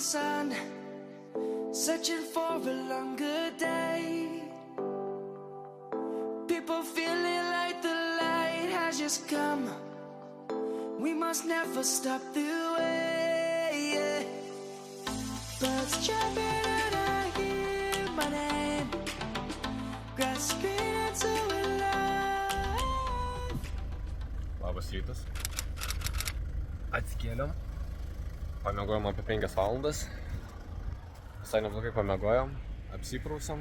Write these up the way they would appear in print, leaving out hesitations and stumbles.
sun, searching for a longer day. People feeling like the light has just come. We must never stop the way. Birds jumping and I hear my name, grasping into a life. Labas rytas. Atsikėlėm. Pamiegojom apie 5 valandas. Visai neblogai pamiegojom. Apsiprausėm.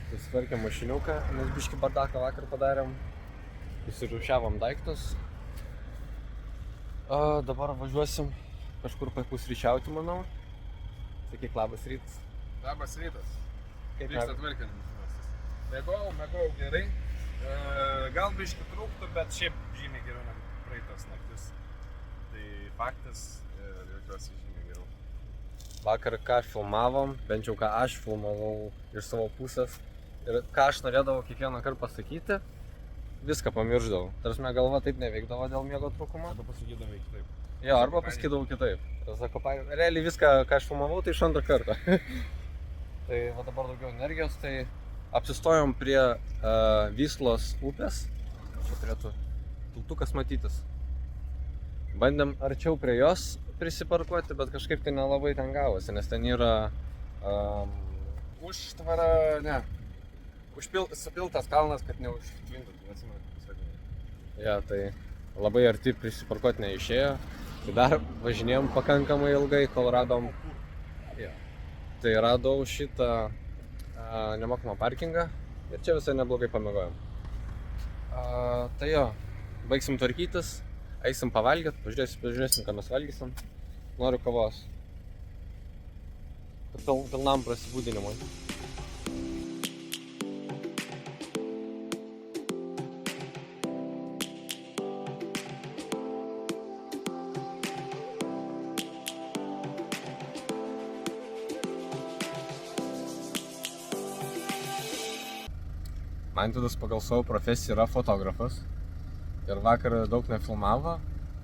Susitvarkėm mašiniuką, nes biškį bardaką vakar padarėm. Įsirūšiavom daiktus. Dabar važiuosim kažkur papusryčiauti, manau. Sakyk, labas rytas. Labas rytas. Kaip Vyksta tvarkinimas. Mėgojau gerai. Gal biškį trūktų, bet šiaip žymiai geriau negu praeitas naktis. Tai faktas ir jaučiuosi žymiai geriau. Vakar ką filmavom, bent jau ką aš filmavau iš savo pusės. Ir ką aš norėdavau kiekvieną kartą pasakyti, viską pamiršdavau. Tarsi galva taip neveikdavo dėl miego trūkumo. Arba pasakydavai kitaip. Jo, arba pasakydavau kitaip. Realiai viską, ką aš filmavau, tai iš antrą kartą. Tai va dabar daugiau energijos, tai apsistojom prie Vyslos upės. Čia turėtų tiltukas matytis. Bandėm arčiau prie jos prisiparkuoti, bet kažkaip tai nelabai ten gavosi, nes ten yra Užtvara, ne. Supiltas kalnas, kad neužtvindytų, neatsimenu, kaip jis vadinasi. Ja, tai labai arti prisiparkuoti neišėjo. Tai dar važinėjom pakankamai ilgai, kol radom. Ja. Tai radau šitą nemokamą parkingą ir čia visai neblogai pamiegojom. Tai jo, baigsim tvarkytis, eisim pavalgyt, pažiūrėsim, ką mes valgysim. Noriu kavos. Pilnam prasibūdinimui. Manvydas pagal savo profesiją yra fotografas ir vakar daug nefilmavo,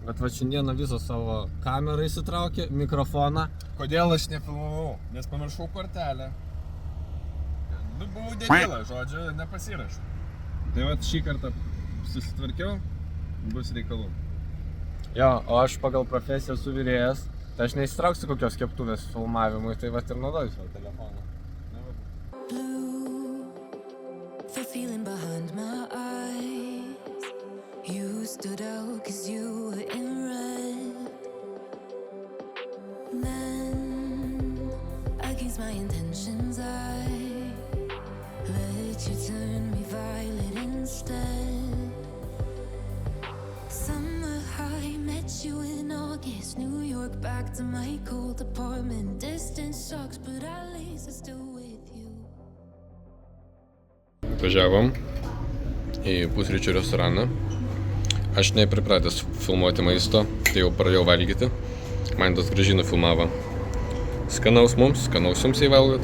bet va šiandieną visą savo kamerą įsitraukė, mikrofoną. Kodėl aš nefilmavau? Nes pamiršau kortelę. Buvau dėdėlą, žodžiu, nepasirašau. Tai va šį kartą susitvarkiau, bus reikalų. Jo, o aš pagal profesiją esu virėjas, tai aš neįsitrauksiu kokios keptuvės filmavimui, tai va ir naudoju savo telefoną. The feeling behind my eyes, you stood out 'cause you were in red. Then, against my intentions, I let you turn me violet instead. Summer high, met you in August, New York, back to my cold apartment. Distance sucks, but at least I'm still with you. Važiavom į pusryčių restoraną. Aš nepripratęs filmuoti maisto, tai jau pradėjau valgyti. Manvydas gražiai nufilmavo. Skanaus mums, skanaus jums įvalgot.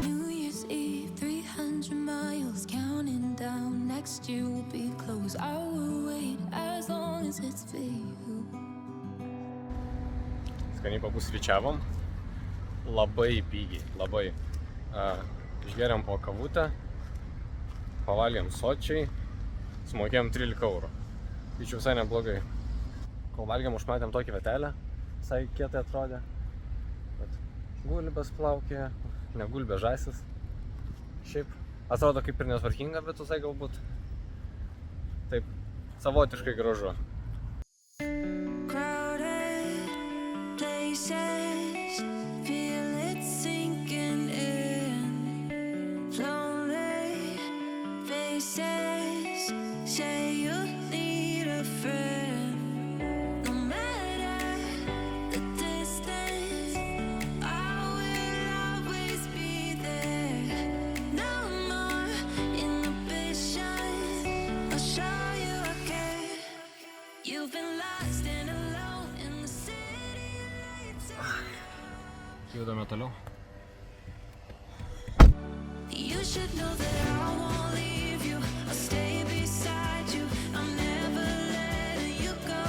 New Year's Eve, 300 miles, counting down. Next year will be close. I will wait as long as it's for you. Skaniai papusryčiavom. Labai pigiai, labai. Išgeriam po kavutę. Pavalgėm sočiai, sumokėjom 13 €. Tai čia visai neblogai. Kol valgėm, užmatėm tokį vietelę, visai kietai atrodė. Bet gulbės plaukė, ne gulbė, žąsis. Šiaip atrodo kaip ir netvarkinga, bet visai galbūt taip savotiškai gražu. Crowded places, feel it sinking in. Lonely faces, say you need a friend. No matter the distance, I will always be there. No more inhibition, I'll show you I care. You've been lost and alone in the city lights. Judame toliau. You should know that I won't leave you. I'll stay beside you. I'm never letting you go.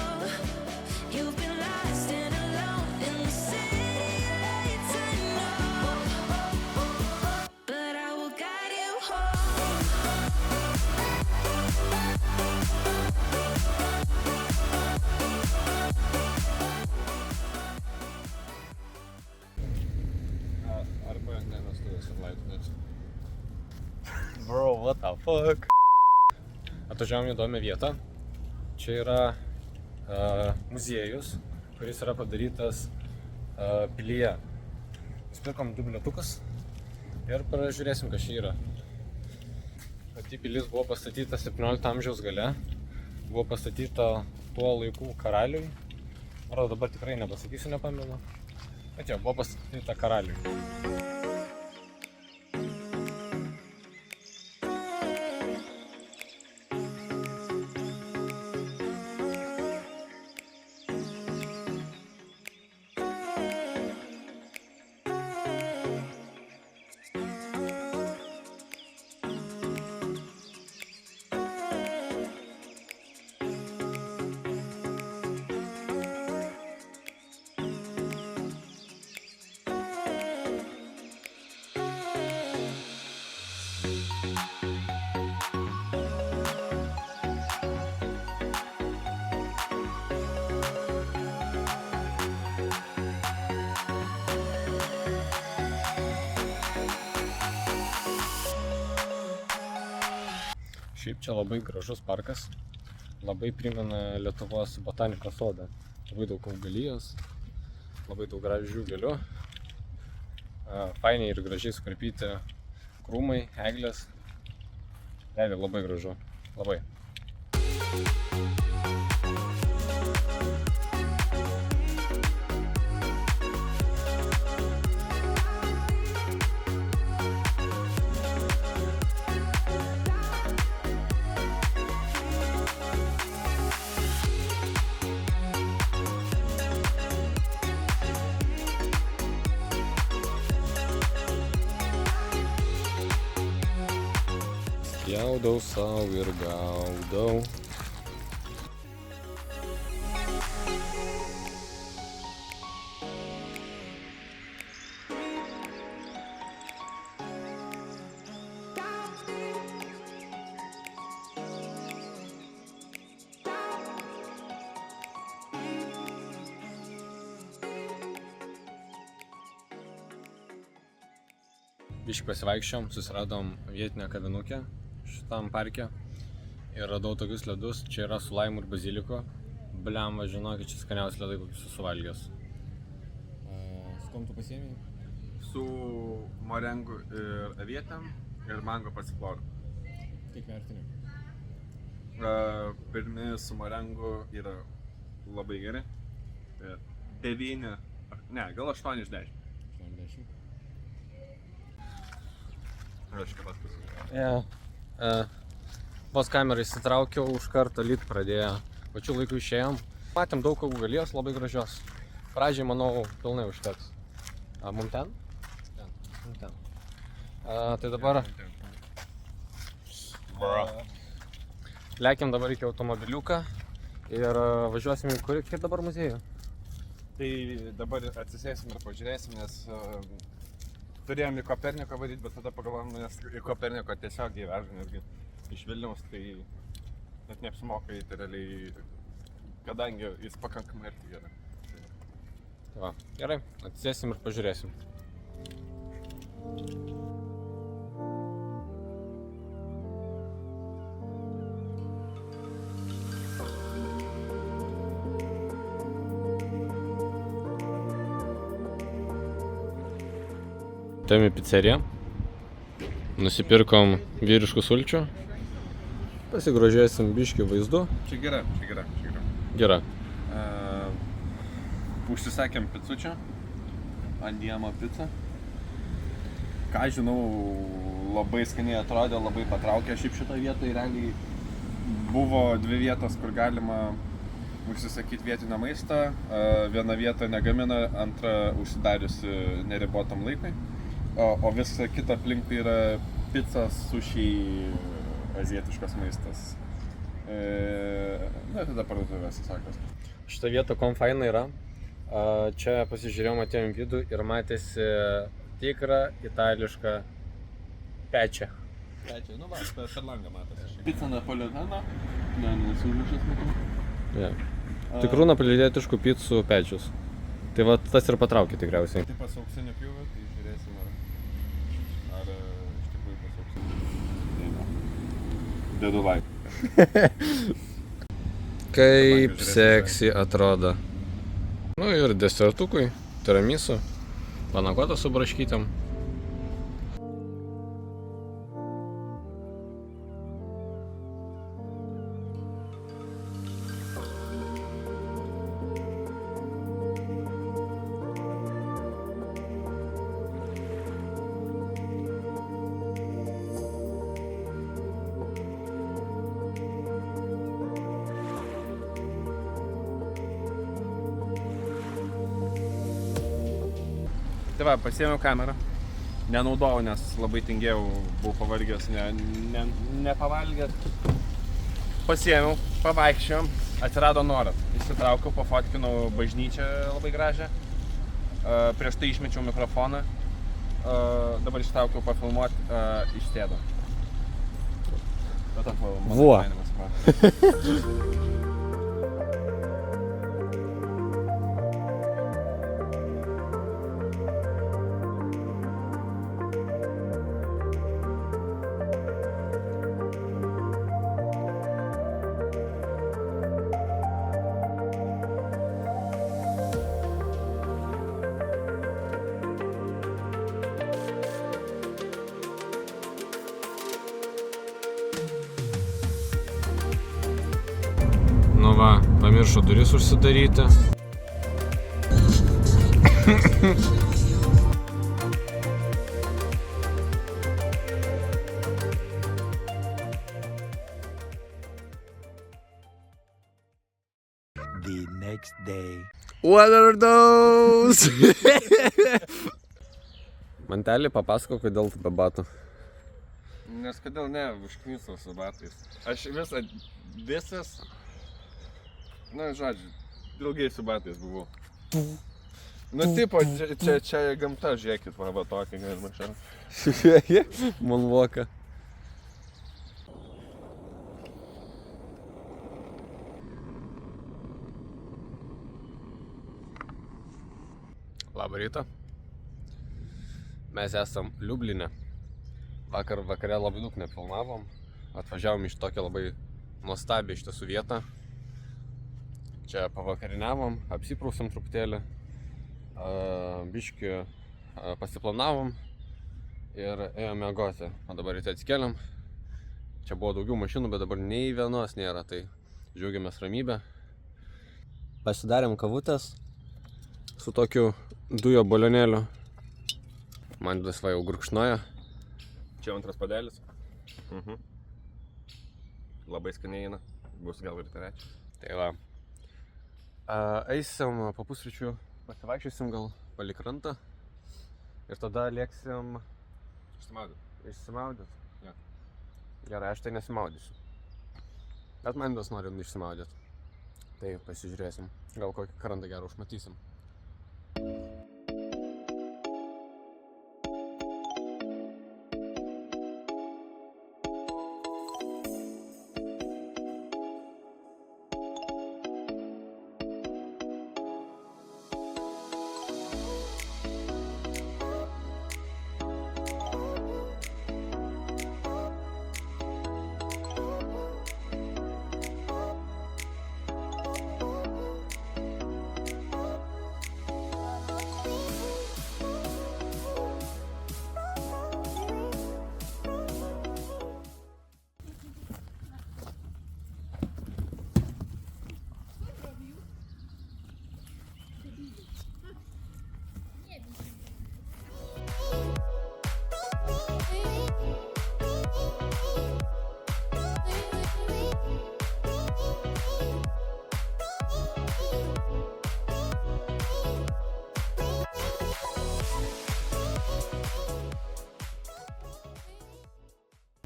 You've been lost and alone in the city fuck? Atvažiavom į įdomią vietą. Čia yra muziejus, kuris yra padarytas pilyje. Nusipirkom 2 bilietukus ir pažiūrėsim, kas čia yra. Pati pilis buvo pastatyta 17 amžiaus gale. Buvo pastatyta tuo laikų karaliui. Ar dabar tikrai nepasakysiu, nepamenu. Bet jau, buvo pastatyta karaliui. Šiaip čia labai gražus parkas, labai primena Lietuvos botanikos sodą. Labai daug augalijos, labai daug gražių gėlių, fainiai ir gražiai sukarpyti krūmai, eglės. Realiai labai gražu, labai. Jaudau sau ir gaudau. Biškį pasivaikščiom, susiradom vietinę kavinukę šitam parke ir radau tokius ledus. Čia yra su laimu ir baziliko. Blemba, žinokit, čia skaniausi ledai, kokius esu valgęs. Su kom tu pasiėmei? Su morengu ir avietėm ir mango pasifloru. Kiek vertini? Pirmi su morengu yra labai geri. 9, ne, gal 8 iš 10. 80. Aš kaip pat pasakau. Yeah. Vos kamerą įsitraukiau, už kartą lyt pradėjo. Pačiu laiku išėjom. Matėm daug augalijos, labai gražios. Pradžiai, manau, pilnai užteks. Mum ten? Mum ten. Tai dabar... Lekiam dabar iki automobiliuką ir važiuosim į kur, kiek dabar muziejų? Tai dabar atsisėsim ir pažiūrėsim, nes turėjom į Koperniko varyti, bet tada pagalvojom, nes į Koperniko tiesiog įveža, netgi iš Vilniaus, tai net neapsimoka eiti realiai, kadangi jis pakankamai arti yra. Va, gerai, atsisėsim ir pažiūrėsim. Atėjom į pizzeriją, nusipirkom vyriškų sulčių, pasigrožėsim biškį vaizdu. Čia gera. Gera. Užsisakėm picučią, Andiamo picą. Ką žinau, labai skaniai atrodė, labai patraukė. Šiaip šitoje vietoje realiai buvo 2 vietos, kur galima užsisakyti vietinę maistą. Viena vieta negamina, antra užsidariusi neribotam laikui. O visa kita aplinkui yra picas, sušiai, azietiškas maistas. Na, tada parduotuvės įsakos. Šitą vietą kom faina yra. Čia pasižiūrėjom, atėjom vidų ir matėsi tikrą itališką pečią. Pečią, nu va, per langą matosi. Pica napolitana, nesužušęs matau. Yeah. Tikrų napolitietiškų picų pečius. Tai va tas ir patraukė tikriausiai. Tai pas auksinių pjūvių, tai žiūrėsim ar iš tikrųjų pas auksinių. Dedu like. Kaip seksi atrodo. Nu ir desertukui, tiramisu, panakota su braškytėm. Tai va, pasiėmiau kamerą. Nenaudojau, nes labai tingėjau, buvau pavargęs, nepavalgęs. Pasiėmiau, pavaikščiojom, atsirado noras. Įsitraukiau, pafotkinau bažnyčią labai gražią. Prieš tai išmečiau mikrofoną. Dabar ištraukiau pafilmuoti, išsėdo. Bet Vuo. Nu va, pamiršo duris užsidaryti. The next day. What are those? Mantelį papasako, kodėl tu be batų. Nes kodėl ne, užknisau su batais. Aš visas, na, žodžiu, ilgai su batais buvau. Nu, tipo, čia gamta, žiūrėkit, va tokį galima šiandien. Moonwalką. Labą rytą. Mes esam Liubline. Vakare labai daug nefilmavom. Atvažiavom iš tokią labai nuostabią iš tiesų vietą. Čia pavakariniavom, apsiprausim truputėlį, biškį pasiplanavom ir ėjom miegoti. O dabar ryte atsikėlėm. Čia buvo daugiau mašinų, bet dabar nei vienos nėra, tai džiaugiamės ramybę. Pasidarėm kavutės su tokiu dujo balionėliu. Man laisvai jau gurkšnoja. Čia antras padelis. Labai skaniai eina. Bus gal ir trečias. Tai va. Eisim po pusryčių, pasivaikščiosim gal palei krantą. Ir tada lėksim išsimaudyt. Ja. Gerai, aš tai nesimaudysiu. Bet man vis nori išsimaudyti. Tai pasižiūrėsim. Gal kokį krantą gerą užmatysim.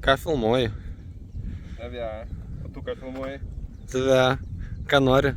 Ką filmuoji? Tave, o tu ką filmuoji? Tave, ką nori?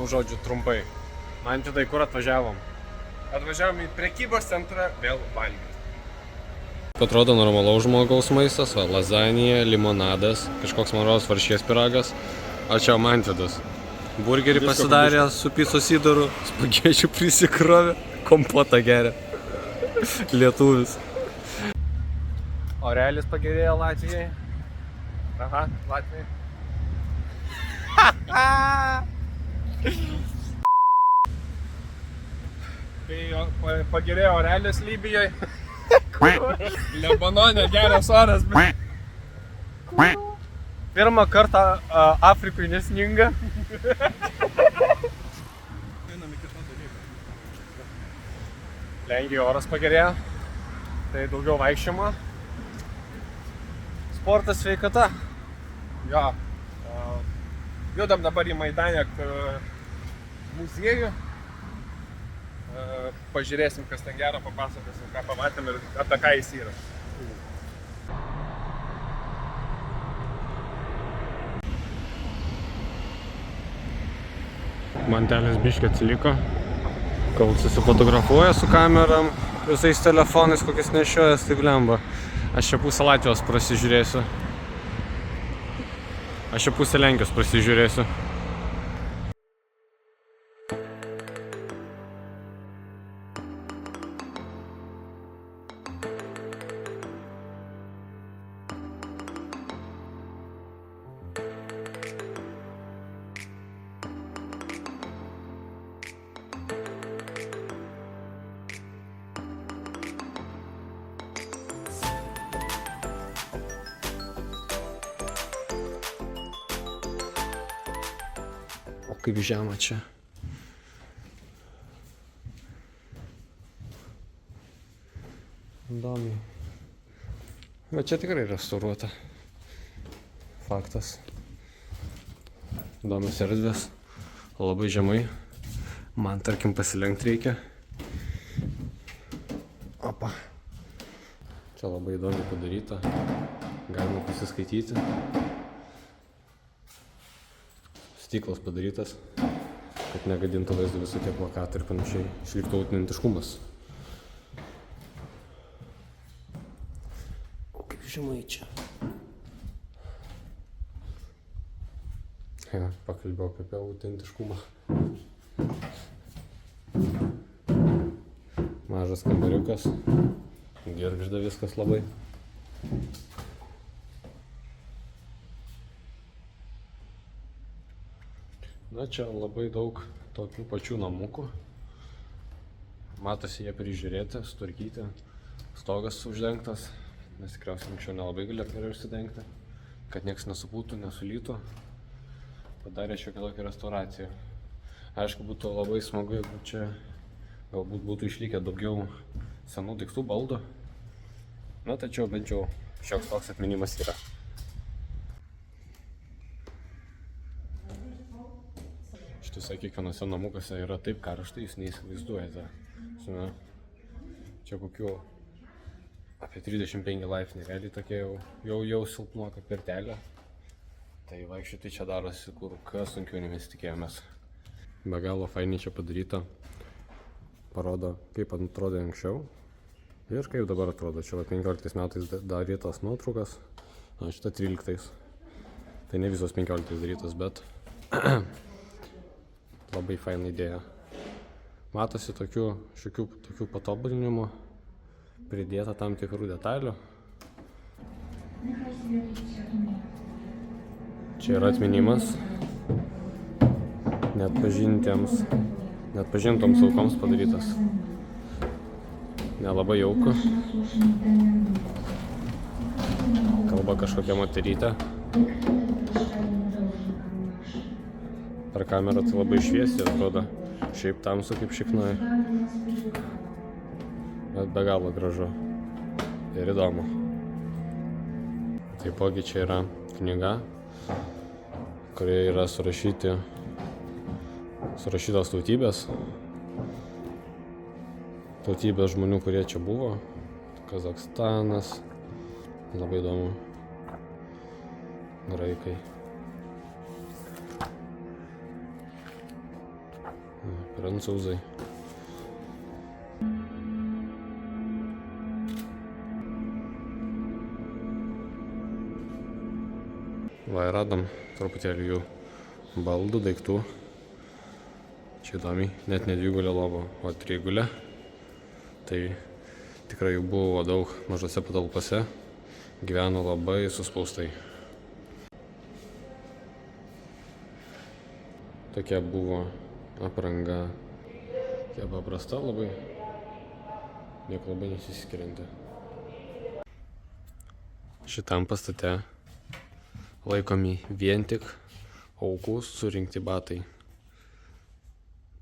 žodžiu, trumpai. Man tai kur atvažiavom? Atvažiavom į prekybos centrą vėl valgyti. Atrodo normalaus žmogaus maistas, va, lazanija, limonadas, kažkoks maros varškės piragas, o čia Mantidas. Burgerį pasidarė su picos įdaru, spagečių prisikrovė, kompotą geria. Lietuvis. Orelis pagerėjo Latvijai. Aha, Latvijai. Kai pagerėjo Orelis Libijoje. Lebanone geras oras, bet... Pirmą kartą Afrikui nesninga. Lenkijoje oras pagerėjo, tai daugiau vaikščiojimo. Sportas, sveikata. Jo. Judam dabar į Maidanek muziejų. Pažiūrėsim, kas ten gero, papasakosim, ką pamatėm ir apie ką jis yra. Mantelis biškį atsiliko, kol susifotografuoja su kameram, visais telefonais, kokias nešiojas, taip lemba. Aš čia pusę Latvijos prasižiūrėsiu. Aš čia pusę Lenkijos prasižiūrėsiu. O kaip žema čia. Įdomiai. Bet čia tikrai restauruota. Faktas. Įdomios erdvės. Labai žemai. Man tarkim pasilenkti reikia. Opa. Čia labai įdomiai padaryta. Galima pasiskaityti. Stiklas padarytas, kad negadintų vaizdo visokie plakatai ir panašiai. Išliktų autentiškumas. O kaip žemai čia. Ja, pakalbėjau apie autentiškumą. Mažas kambariukas. Girgžda viskas labai. Na, čia labai daug tokių pačių namukų. Matosi jie prižiūrėti, sutvarkyti. Stogas uždengtas, nes tikriausiai anksčiau nelabai galėjo užsidengti, kad nieks nesupūtų, nesulytų. Padarė šiokią tokią restauraciją. Aišku, būtų labai smagu, jeigu čia galbūt būtų išlikę daugiau senų daiktų, baldų. Na, tačiau bent jau šioks toks atminimas yra. Štai kiekvienose namukuose yra taip karšta, jūs neįsivaizduojate. Čia kokių apie 35 laipsniai, realiai tokia jau silpnuoka pirtelė. Tai vaikščioti čia darosi kur kas sunkiau, nei mes tikėjomės. Be galo fainiai čia padaryta. Parodo, kaip atrodė anksčiau ir kaip dabar atrodo. Čia 15 metais darytas nuotraukas, o šitą 13. Tai ne visos 15 darytas, bet labai faina idėja. Matosi tokių patobulinimų, pridėta tam tikrų detalių. Čia yra atminimas neatpažintoms aukoms padarytas. Nelabai jauku. Kalba kažkokia moterytė. Per kamerą tai labai šviesiai atrodo, šiaip tamsu kaip šiknoj. Bet be galo gražu ir įdomu. Taipogi čia yra knyga, kurioje yra surašytos tautybės žmonių, kurie čia buvo. Kazachstanas, labai įdomu, graikai. Prancūzai. Va, radom truputėlį jų baldų, daiktų. Čia įdomiai, net ne 2 gulė lova, o 3 gulė. Tai tikrai jų buvo daug mažose patalpose. Gyveno labai suspaustai. Tokia buvo apranga. Tokia paprasta labai. Nieko labai nesiskirianti. Šitam pastate laikomi vien tik aukų surinkti batai.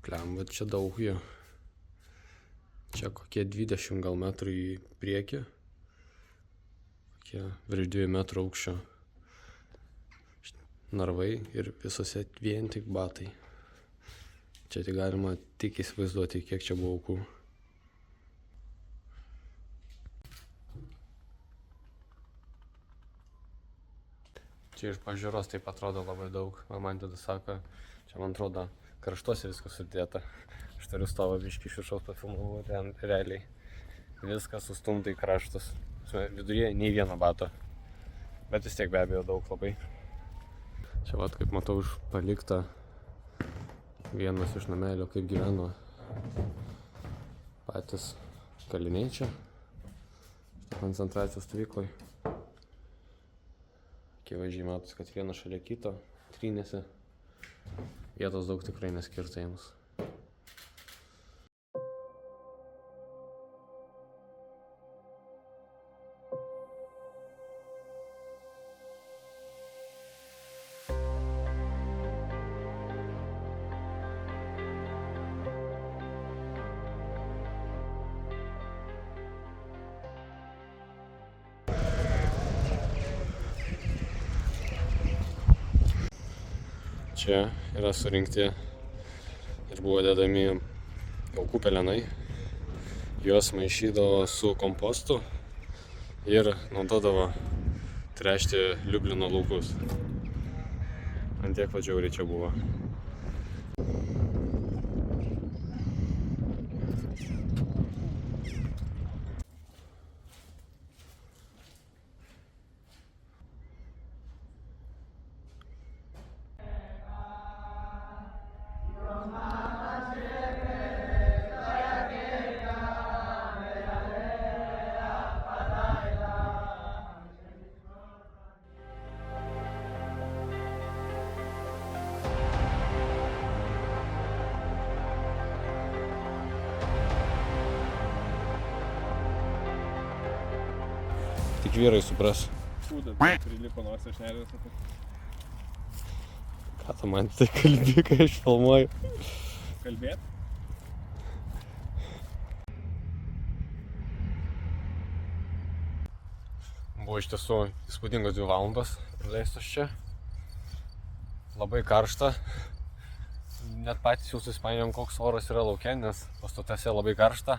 Pliam, bet čia daug jų. Čia kokie 20 gal metrų į priekį. Kokie virš 2 metrų aukščio narvai ir visose vien tik batai. Čia tik galima tik įsivaizduoti, kiek čia buvo aukų. Čia iš pažiūros taip atrodo labai daug. Man tada sako, čia man atrodo kraštuose viskas sudėta. Aš turiu stovą biškį iš viršaus pafilmavau, realiai. Viskas sustumta į kraštus. Viduryje nei vieno bato. Bet vis tiek be abejo daug labai. Čia vat, kaip matau, palikta vienas iš namelio, kaip gyveno patys kaliniai čia. Koncentracijos stovykloj. Akivaizdžiai matos, kad vienas šalia kito trynėsi. Vietos daug tikrai neskirta jiems. Čia yra surinkti ir buvo dedami aukų pelenai. Juos maišydavo su kompostu ir naudodavo tręšti Liublino laukus. Ant tiek vadžiauriai čia buvo. Tik vyrai supras. Kūdas prilipo nors aš nervės. Ką tu man tai kalbi, kai aš filmuoju? Kalbėt? Buvo iš tiesų įspūdingos 2 valandos praleistos čia. Labai karšta. Net patys jau susipainiojom, koks oras yra lauke, nes pastatuose labai karšta.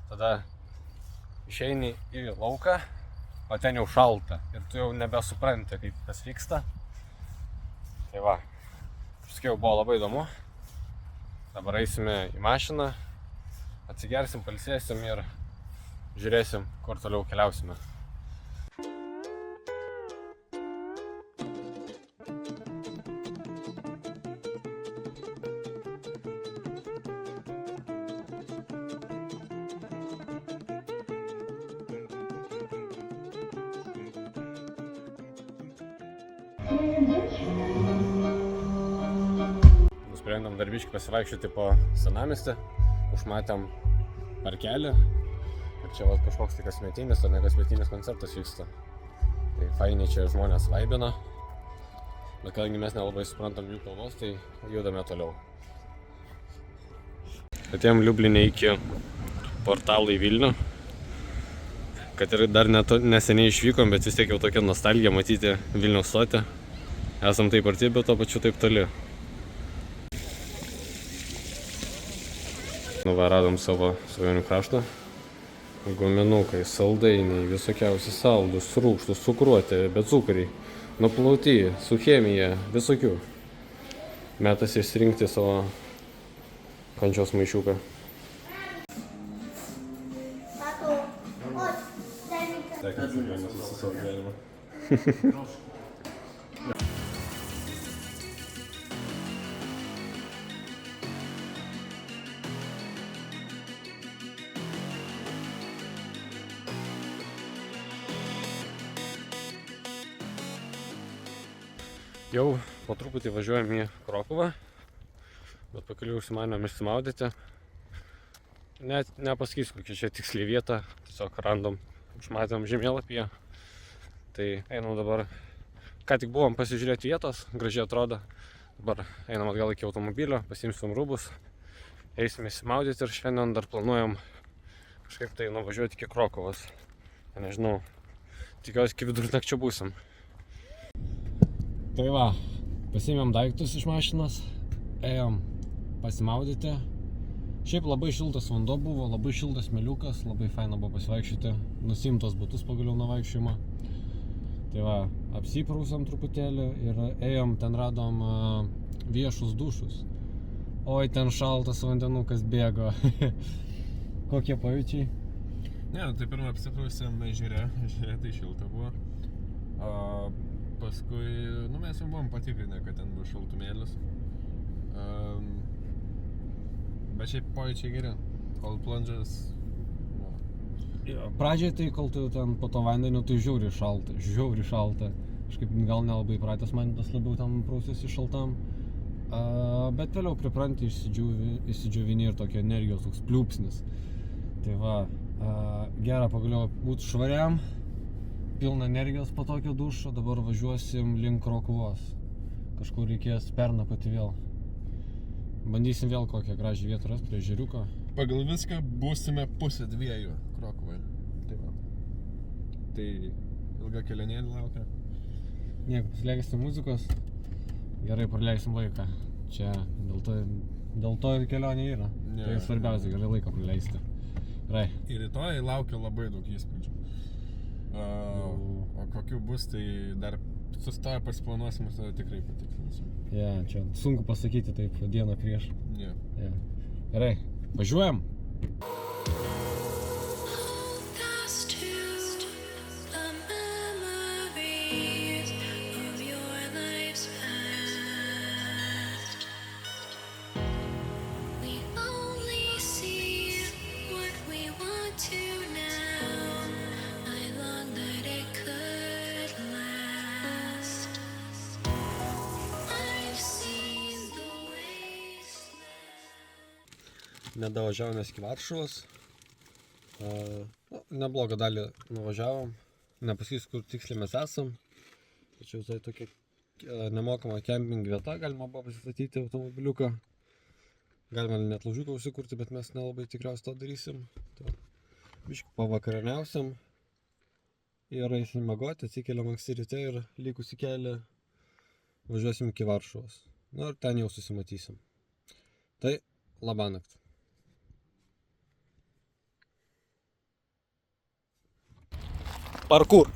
Tada išeini į lauką, o ten jau šalta ir tu jau nebesupranti, kaip kas vyksta. Tai va, sakiau, buvo labai įdomu. Dabar eisime į mašiną, atsigersim, pailsėsim ir žiūrėsim, kur toliau keliausime. Nusprendėm dar biškį pasivaikščioti po senamiestį, užmatėm parkelį ir čia vat kažkoks tai kasmetinis, o ne kasmetinis koncertas vyksta. Tai fainiai čia žmonės vaibina, bet kadangi mes nelabai suprantam jų kalbos, tai judame toliau. Atėjom Liubline iki portalo į Vilnių, kad ir dar neseniai išvykom, bet vis tiek jau tokia nostalgija matyti Vilniaus stotį. Esam taip arti, bet to pačiu taip toli. Va, radom savo svajonių kraštą. Guminukai, saldainiai, visokiausi saldus, rūgštus, cukruoti, becukriai, nuplauti, su chemija, visokių. Metas išsirinkti savo kančios maišiuką. Tato, oi, дай мне Так, atsakymas visą savo gyvenimą. Jau po truputį važiuojam į Krokuvą, bet pakeliui užsimanėm išsimaudyti. Net nepasakysiu, kokia čia tiksliai vieta, tiesiog random, užmatėm žemėlapyje. Tai einam dabar, ką tik buvom pasižiūrėti vietos, gražiai atrodo. Dabar einam atgal iki automobilio, pasiimsim rūbus, eisim išsimaudyti ir šiandien dar planuojam kažkaip tai nuvažiuoti iki Krokuvos. Nežinau, tikiuosi iki vidurnakčio būsim. Tai va, pasiėmėm daiktus iš mašinos, ėjom pasimaudyti. Šiaip labai šiltas vanduo buvo, labai šiltas smėliukas, labai faina buvo pasivaikščioti, nusiimt tos batus pagaliau nuo vaikščiojimo. Tai va, apsiprausėm truputėlį ir ėjom, ten radom viešus dušus. Oi, ten šaltas vandenukas bėgo. Kokie pajūčiai? Ne, tai pirmą apsiprausėm ežere tai šilta buvo. Paskui, mes jau buvom patikrinę, kad ten bus šaltumėlis. Bet šiaip pojūčiai geri. Cold plunges. Pradžiai tai, kol tu ten po to vandeniu, tai žiauriai šalta. Kažkaip gal nelabai pratęs man tas labiau ten prausiasi šaltam. Bet vėliau pripranti, išsidžiovini ir tokia energijos toks pliūpsnis. Tai va, gera pagaliau būti švariam. Pilna energijos po tokio dušo, dabar važiuosim link Krokuvos. Kažkur reikės pernakvoti vėl. Bandysim vėl kokią gražią vietą rasti prie ežeriuko. Pagal viską būsime 1:30 Krokuvai. Tai va. Tai ilga kelionėlė laukia. Nieko, pasileisim muzikos, gerai praleisim laiką. Čia dėl to ir kelionė yra. Tai svarbiausia, gerai laiką praleisti. Gerai. Ir rytoj laukia labai daug įspūdžių. O kokių bus, tai dar sustoję pasiplanuosim ir tada tikrai patikslinsim. Čia sunku pasakyti taip dieną prieš. Gerai, važiuojam. Nedavažiavom mes iki Varšuvos. Neblogą dalį nuvažiavom. Nepasakysiu, kur tiksliai mes esam. Tačiau tai tokia nemokama kemping vieta, galima buvo pasistatyti automobiliuką. Galima net laužiuką užsikurti, bet mes nelabai tikriausiai to darysim. Biškį pavakarieniausiam ir eisim miegoti, atsikeliam anksti ryte ir likusį kelią važiuosim iki Varšuvos. Ir ten jau susimatysim. Tai labanakt. Parkur.